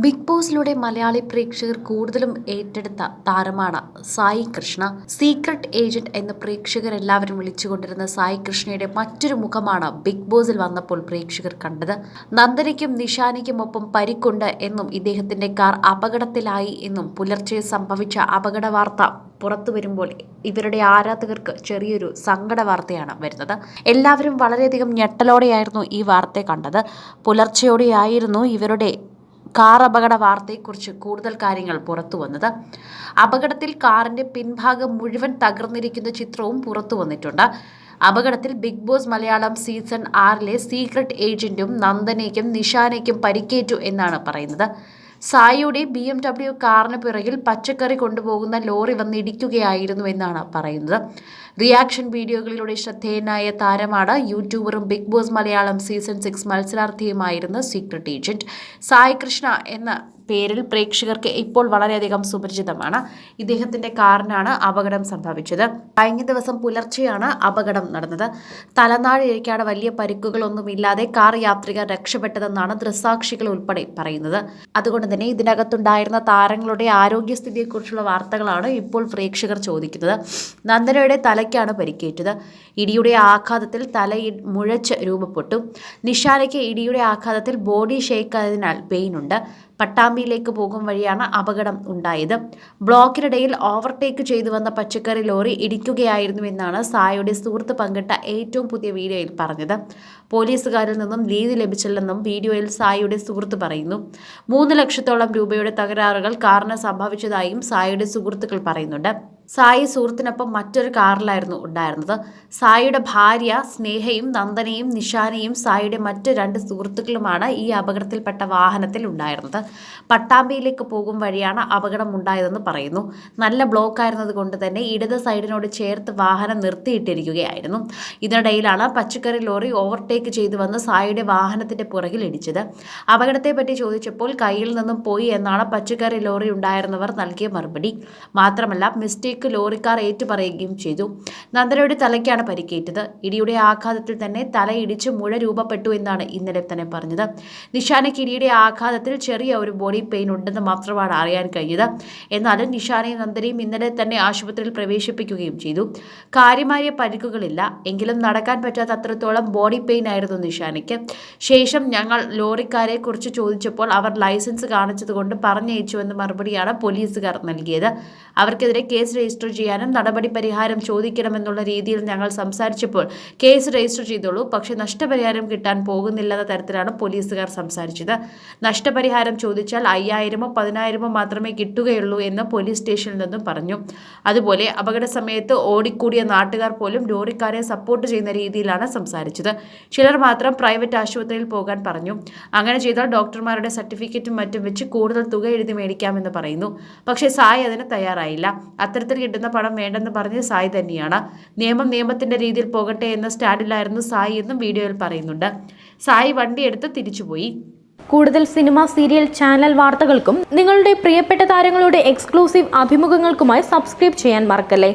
Big ബോസിലൂടെ Malayali പ്രേക്ഷകർ കൂടുതലും ഏറ്റെടുത്ത താരമാണ് സായി കൃഷ്ണ. സീക്രട്ട് ഏജന്റ് എന്ന് പ്രേക്ഷകരെല്ലാവരും വിളിച്ചുകൊണ്ടിരുന്ന സായി കൃഷ്ണയുടെ മറ്റൊരു മുഖമാണ് ബിഗ് ബോസിൽ വന്നപ്പോൾ പ്രേക്ഷകർ കണ്ടത്. നന്ദനയ്ക്കും നിഷാനിക്കുമൊപ്പം പരിക്കുണ്ട് എന്നും ഇദ്ദേഹത്തിന്റെ കാർ അപകടത്തിലായി എന്നും പുലർച്ചെ സംഭവിച്ച അപകട വാർത്ത പുറത്തു വരുമ്പോൾ ഇവരുടെ ആരാധകർക്ക് ചെറിയൊരു സങ്കട വാർത്തയാണ് വരുന്നത്. എല്ലാവരും വളരെയധികം ഞെട്ടലോടെയായിരുന്നു ഈ വാർത്ത കണ്ടത്. പുലർച്ചെയോടെയായിരുന്നു ഇവരുടെ കാർ അപകട വാർത്തയെക്കുറിച്ച് കൂടുതൽ കാര്യങ്ങൾ പുറത്തു വന്നത്. അപകടത്തിൽ കാറിന്റെ പിൻഭാഗം മുഴുവൻ തകർന്നിരിക്കുന്ന ചിത്രവും പുറത്തു വന്നിട്ടുണ്ട്. അപകടത്തിൽ Big Boss Malayalam season 6 secret ഏജന്റും നന്ദനയ്ക്കും നിഷാനയ്ക്കും പരിക്കേറ്റു എന്നാണ് പറയുന്നത്. സായിയുടെ BMW കാറിന് പിറകിൽ പച്ചക്കറി കൊണ്ടുപോകുന്ന ലോറി വന്നിടിക്കുകയായിരുന്നു എന്നാണ് പറയുന്നത്. റിയാക്ഷൻ വീഡിയോകളിലൂടെ ശ്രദ്ധേയനായ താരമാണ് യൂട്യൂബറും ബിഗ് ബോസ് മലയാളം സീസൺ 6 മത്സരാർത്ഥിയുമായിരുന്ന സീക്രട്ട് ഏജന്റ്. സായി കൃഷ്ണ എന്ന പേരിൽ പ്രേക്ഷകർക്ക് ഇപ്പോൾ വളരെയധികം സുപരിചിതമാണ്. ഇദ്ദേഹത്തിന്റെ കാറിനാണ് അപകടം സംഭവിച്ചത്. കഴിഞ്ഞ ദിവസം പുലർച്ചെയാണ് അപകടം നടന്നത്. തലനാഴിഴയ്ക്കാണ് വലിയ പരിക്കുകളൊന്നുമില്ലാതെ കാർ യാത്രികർ രക്ഷപ്പെട്ടതെന്നാണ് ദൃക്സാക്ഷികൾ ഉൾപ്പെടെ പറയുന്നത്. അതുകൊണ്ട് തന്നെ ഇതിനകത്തുണ്ടായിരുന്ന താരങ്ങളുടെ ആരോഗ്യസ്ഥിതിയെക്കുറിച്ചുള്ള വാർത്തകളാണ് ഇപ്പോൾ പ്രേക്ഷകർ ചോദിക്കുന്നത്. നന്ദനയുടെ തലയ്ക്കാണ് പരിക്കേറ്റത്. ഇടിയുടെ ആഘാതത്തിൽ തല മുഴച്ച് രൂപപ്പെട്ടു. നിഷാനയ്ക്ക് ഇടിയുടെ ആഘാതത്തിൽ ബോഡി ഷേക്ക് ആയതിനാൽ പെയിനുണ്ട്. പട്ടാമ്പിയിലേക്ക് പോകും വഴിയാണ് അപകടം ഉണ്ടായത്. ബ്ലോക്കിനിടയിൽ ഓവർടേക്ക് ചെയ്തു വന്ന പച്ചക്കറി ലോറി ഇടിക്കുകയായിരുന്നുവെന്നാണ് സായിയുടെ സുഹൃത്ത് പങ്കിട്ട ഏറ്റവും പുതിയ വീഡിയോയിൽ പറഞ്ഞത്. പോലീസുകാരിൽ നിന്നും ലീഡ് ലഭിച്ചില്ലെന്നും വീഡിയോയിൽ സായിയുടെ സുഹൃത്ത് പറയുന്നു. 3 ലക്ഷത്തോളം രൂപയുടെ തകരാറുകൾ കാറിന് സംഭവിച്ചതായും സായിയുടെ സുഹൃത്തുക്കൾ പറയുന്നുണ്ട്. സായി സുഹൃത്തിനൊപ്പം മറ്റൊരു കാറിലായിരുന്നു ഉണ്ടായിരുന്നത്. സായിയുടെ ഭാര്യ സ്നേഹയും നന്ദനയും നിഷാനയും സായിയുടെ മറ്റ് 2 സുഹൃത്തുക്കളുമാണ് ഈ അപകടത്തിൽപ്പെട്ട വാഹനത്തിൽ ഉണ്ടായിരുന്നത്. പട്ടാമ്പിയിലേക്ക് പോകും വഴിയാണ് അപകടം ഉണ്ടായതെന്ന് പറയുന്നു. നല്ല ബ്ലോക്ക് ആയിരുന്നത് കൊണ്ട് തന്നെ ഇടത് സൈഡിനോട് ചേർത്ത് വാഹനം നിർത്തിയിട്ടിരിക്കുകയായിരുന്നു. ഇതിനിടയിലാണ് പച്ചക്കറി ലോറി ഓവർടേക്ക് ചെയ്തു വന്ന് സായിയുടെ വാഹനത്തിന്റെ പുറകിൽ ഇടിച്ചത്. അപകടത്തെപ്പറ്റി ചോദിച്ചപ്പോൾ കയ്യിൽ നിന്നും പോയി എന്നാണ് പച്ചക്കറി ലോറി ഉണ്ടായിരുന്നവർ നൽകിയ മറുപടി. മാത്രമല്ല മിസ്റ്റേക്ക് ലോറിക്കാർ ഏറ്റുപറയുകയും ചെയ്തു. നന്ദനയുടെ തലയ്ക്കാണ് പരിക്കേറ്റത്. ഇടിയുടെ ആഘാതത്തിൽ തന്നെ തലയിടിച്ച് മുഴ രൂപപ്പെട്ടു എന്നാണ് ഇന്നലെ തന്നെ പറഞ്ഞത്. നിഷാനയ്ക്ക് ഇടിയുടെ ആഘാതത്തിൽ ചെറിയ ഒരു ബോഡി പെയിൻ ഉണ്ടെന്ന് മാത്രമാണ് അറിയാൻ കഴിഞ്ഞത്. എന്നാലും നിഷാനയും നന്ദനയും ഇന്നലെ തന്നെ ആശുപത്രിയിൽ പ്രവേശിപ്പിക്കുകയും ചെയ്തു. കാര്യമായ പരിക്കുകളില്ല. എങ്കിലും നടക്കാൻ പറ്റാത്ത അത്രത്തോളം ബോഡി പെയിൻ ആയിരുന്നു നിഷാനയ്ക്ക്. ശേഷം ഞങ്ങൾ ലോറിക്കാരെ കുറിച്ച് ചോദിച്ചപ്പോൾ അവർ ലൈസൻസ് കാണിച്ചതുകൊണ്ട് പറഞ്ഞയച്ചുവെന്ന മറുപടിയാണ് പോലീസുകാർ നൽകിയത്. അവർക്കെതിരെ കേസ് രജിസ്റ്റർ ചെയ്യാനും നടപടി പരിഹാരം ചോദിക്കണമെന്നുള്ള രീതിയിൽ ഞങ്ങൾ സംസാരിച്ചപ്പോൾ കേസ് രജിസ്റ്റർ ചെയ്തോളൂ, പക്ഷേ നഷ്ടപരിഹാരം കിട്ടാൻ പോകുന്നില്ലെന്ന തരത്തിലാണ് പോലീസുകാർ സംസാരിച്ചത്. നഷ്ടപരിഹാരം ചോദിച്ചാൽ 5000-ഓ 10,000-ഓ മാത്രമേ കിട്ടുകയുള്ളൂ എന്ന് പോലീസ് സ്റ്റേഷനിൽ നിന്നും പറഞ്ഞു. അതുപോലെ അപകട സമയത്ത് ഓടിക്കൂടിയ നാട്ടുകാർ പോലും ലോറിക്കാരെ സപ്പോർട്ട് ചെയ്യുന്ന രീതിയിലാണ് സംസാരിച്ചത്. ചിലർ മാത്രം പ്രൈവറ്റ് ആശുപത്രിയിൽ പോകാൻ പറഞ്ഞു. അങ്ങനെ ചെയ്താൽ ഡോക്ടർമാരുടെ സർട്ടിഫിക്കറ്റും മറ്റും വെച്ച് കൂടുതൽ തുക എഴുതി മേടിക്കാമെന്ന് പറയുന്നു. പക്ഷേ സായി അതിന് തയ്യാറായില്ല. അത്തരത്തിൽ കിട്ടുന്ന പണം വേണ്ടെന്ന് പറഞ്ഞ് സായി തന്നെയാണ്. നിയമം നിയമത്തിന്റെ രീതിയിൽ പോകട്ടെ എന്ന സ്റ്റാൻഡിലായിരുന്നു സായി എന്നും വീഡിയോയിൽ പറയുന്നുണ്ട്. സായി വണ്ടിയെടുത്ത് തിരിച്ചുപോയി. കൂടുതൽ സിനിമ, സീരിയൽ, ചാനൽ വാർത്തകൾക്കും നിങ്ങളുടെ പ്രിയപ്പെട്ട താരങ്ങളുടെ എക്സ്ക്ലൂസീവ് അഭിമുഖങ്ങൾക്കുമായി സബ്സ്ക്രൈബ് ചെയ്യാൻ മറക്കല്ലേ.